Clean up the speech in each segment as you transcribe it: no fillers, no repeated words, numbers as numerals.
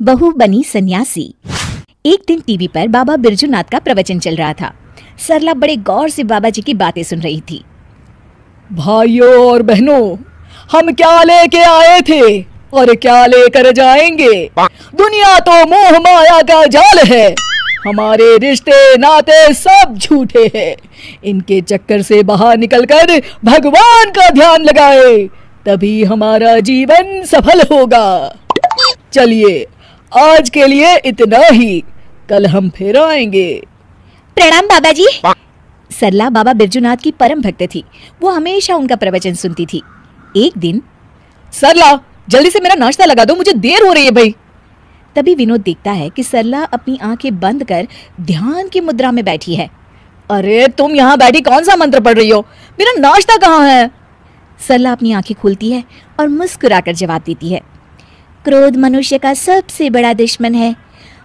बहू बनी सन्यासी। एक दिन टीवी पर बाबा बिरजूनाथ का प्रवचन चल रहा था। सरला बड़े गौर से बाबा जी की बातें सुन रही थी। भाइयों और बहनों, हम क्या लेके आए थे और क्या लेकर जाएंगे? दुनिया तो मोह माया का जाल है। हमारे रिश्ते नाते सब झूठे हैं। इनके चक्कर से बाहर निकलकर भगवान का ध्यान लगाए, तभी हमारा जीवन सफल होगा। चलिए, आज के लिए इतना ही, कल हम फिर आएंगे। प्रणाम बाबा जी। सरला बाबा बिरजूनाथ की परम भक्त थी। वो हमेशा उनका प्रवचन सुनती थी। एक दिन, सरला, जल्दी से मेरा नाश्ता लगा दो, मुझे देर हो रही है भाई। तभी विनोद देखता है कि सरला अपनी आंखें बंद कर ध्यान की मुद्रा में बैठी है। अरे तुम यहाँ बैठी कौन सा मंत्र पढ़ रही हो? मेरा नाश्ता कहाँ है? सरला अपनी आंखें खोलती है और मुस्कुराकर जवाब देती है, क्रोध मनुष्य का सबसे बड़ा दुश्मन है,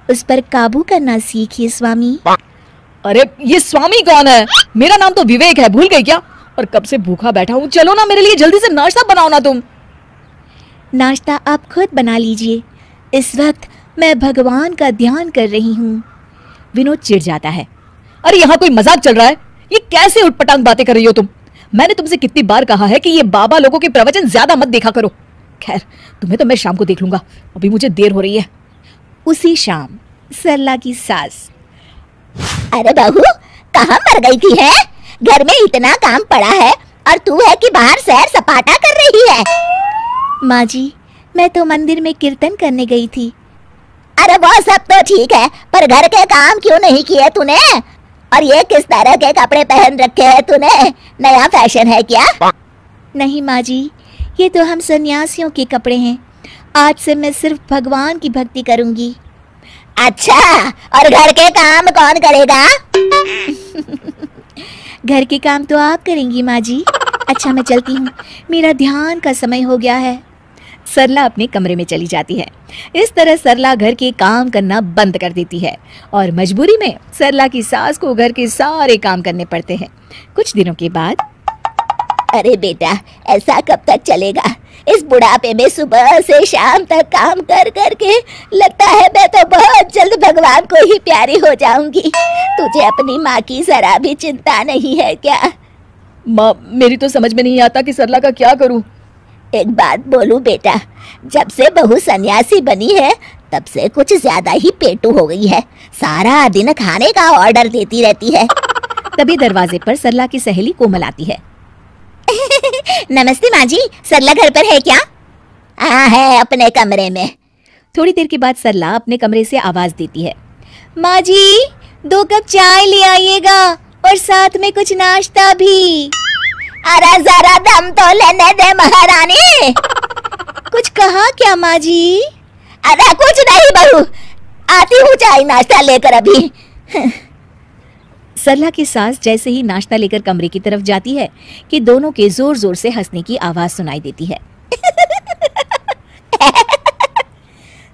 उस पर काबू करना सीखिए स्वामी। अरे ये स्वामी कौन है? मेरा नाम तो विवेक है, भूल गई क्या? और कब से भूखा बैठा हूँ, चलो ना मेरे लिए जल्दी से नाश्ता बनाओ ना तुम। नाश्ता आप खुद बना लीजिए, इस वक्त मैं भगवान का ध्यान कर रही हूँ। विनोद चिढ़ जाता है। अरे यहाँ कोई मजाक चल रहा है? ये कैसे उटपटांग बातें कर रही हो तुम? मैंने तुमसे कितनी बार कहा है कि ये बाबा लोगों के प्रवचन ज्यादा मत देखा करो। खैर, तुम्हें तो मैं शाम को देख लूंगा, अभी मुझे देर हो रही है। उसी शाम सरला की सास, अरे बहू, कहाँ मर गई थी है? घर में इतना काम पड़ा है और तू है कि बाहर सैर सपाटा कर रही है। माँ जी, मैं तो मंदिर में कीर्तन करने गई थी। अरे वो सब तो ठीक है, पर घर के काम क्यों नहीं किए तूने? और ये किस तरह के कपड़े पहन रखे हैं तूने? नया फैशन है क्या? नहीं माँ जी, ये तो हम सन्यासियों के कपड़े हैं। आज से मैं सिर्फ भगवान की भक्ति करूंगी। अच्छा, और घर के काम कौन करेगा? घर के काम तो आप करेंगी माँ जी। अच्छा, मैं चलती हूँ, मेरा ध्यान का समय हो गया है। सरला अपने कमरे में चली जाती है। इस तरह सरला घर के काम करना बंद कर देती है और मजबूरी में सरला की सास को घर के सारे काम करने पड़ते हैं। कुछ दिनों के बाद, अरे बेटा, ऐसा कब तक चलेगा? इस बुढ़ापे में सुबह से शाम तक काम कर करके लगता है मैं तो बहुत जल्द भगवान को ही प्यारी हो जाऊंगी। तुझे अपनी माँ की जरा भी चिंता नहीं है क्या? माँ, मेरी तो समझ में नहीं आता कि सरला का क्या करूं। एक बात बोलूं बेटा, जब से बहू सन्यासी बनी है तब से कुछ ज्यादा ही पेटू हो गई है। सारा दिन खाने का ऑर्डर देती रहती है। तभी दरवाजे पर सरला की सहेली कोमल आती है। नमस्ते माँ जी, सरला घर पर है क्या? हाँ है, अपने कमरे में। थोड़ी देर के बाद सरला अपने कमरे से आवाज देती है, माँ जी 2 कप चाय ले आइएगा और साथ में कुछ नाश्ता भी। अरे जरा दम तो लेने दे महारानी। कुछ कहा क्या माँ जी? अरे कुछ नहीं बहू, आती हूँ चाय नाश्ता लेकर अभी। सरला की सास जैसे ही नाश्ता लेकर कमरे की तरफ जाती है कि दोनों के जोर जोर से हंसने की आवाज सुनाई देती है।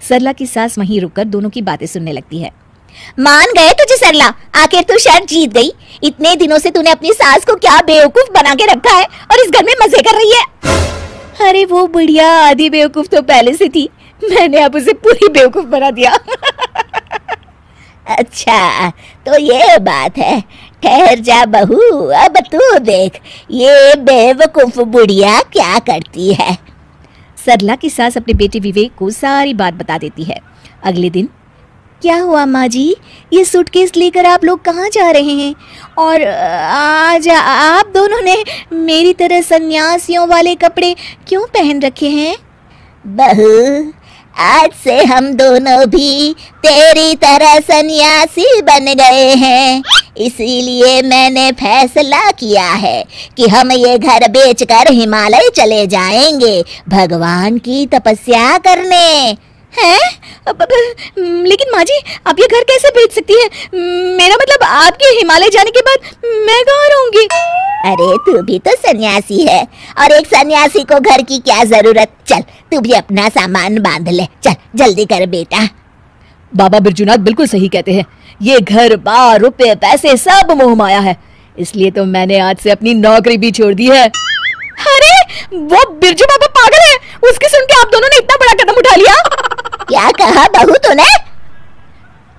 सरला की सास वहीं रुककर दोनों की बातें सुनने लगती है। मान गए तुझे सरला, आखिर तू शर्त जीत गई। इतने दिनों से तूने अपनी सास को क्या बेवकूफ बना के रखा है और इस घर में मजे कर रही है। अरे वो बुढ़िया आधी बेवकूफ तो पहले से थी, मैंने अब उसे पूरी बेवकूफ बना दिया। अच्छा, तो ये बात है। ठहर जा बहू, अब तू देख ये बेवकूफ बुढ़िया क्या करती है। सरला की सास अपने बेटे विवेक को सारी बात बता देती है। अगले दिन, क्या हुआ माँ जी, ये सूटकेस लेकर आप लोग कहाँ जा रहे हैं? और आज आप दोनों ने मेरी तरह सन्यासियों वाले कपड़े क्यों पहन रखे हैं? बहू, आज से हम दोनों भी तेरी तरह सन्यासी बन गए हैं। इसीलिए मैंने फैसला किया है कि हम ये घर बेचकर हिमालय चले जाएंगे भगवान की तपस्या करने। हैं? लेकिन माँ जी, आप ये घर कैसे बेच सकती है? मेरा मतलब आपके हिमालय जाने के बाद मैं कहाँ रहूंगी? अरे तू भी तो सन्यासी है और एक सन्यासी को घर की क्या जरूरत। चल तू भी अपना सामान बांध ले, चल जल्दी कर बेटा। बाबा बिरजूनाथ बिल्कुल सही कहते हैं, ये घर बार रुपए पैसे सब मोह माया है, इसलिए तो मैंने आज से अपनी नौकरी भी छोड़ दी है। अरे वो बिरजू बाबा पागल है, उसकी सुन के आप दोनों ने इतना बड़ा कदम उठा लिया। क्या कहा बहू तूने?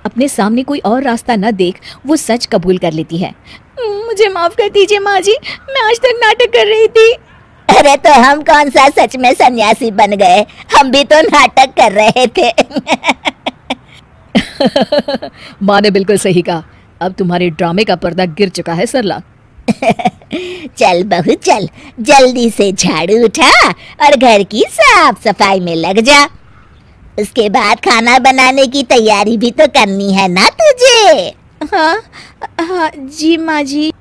अपने सामने कोई और रास्ता न देख वो सच कबूल कर लेती है। मुझे माफ कर दीजिए माँ जी, मैं आज तक नाटक कर रही थी। अरे तो हम कौन सा सच में सन्यासी बन गए, हम भी तो नाटक कर रहे थे। माँ ने बिल्कुल सही कहा। अब तुम्हारे ड्रामे का पर्दा गिर चुका है सरला। चल बहू चल, जल्दी से झाड़ू उठा और घर की साफ सफाई में लग जा। उसके बाद खाना बनाने की तैयारी भी तो करनी है ना तुझे। हाँ हाँ जी माँ जी।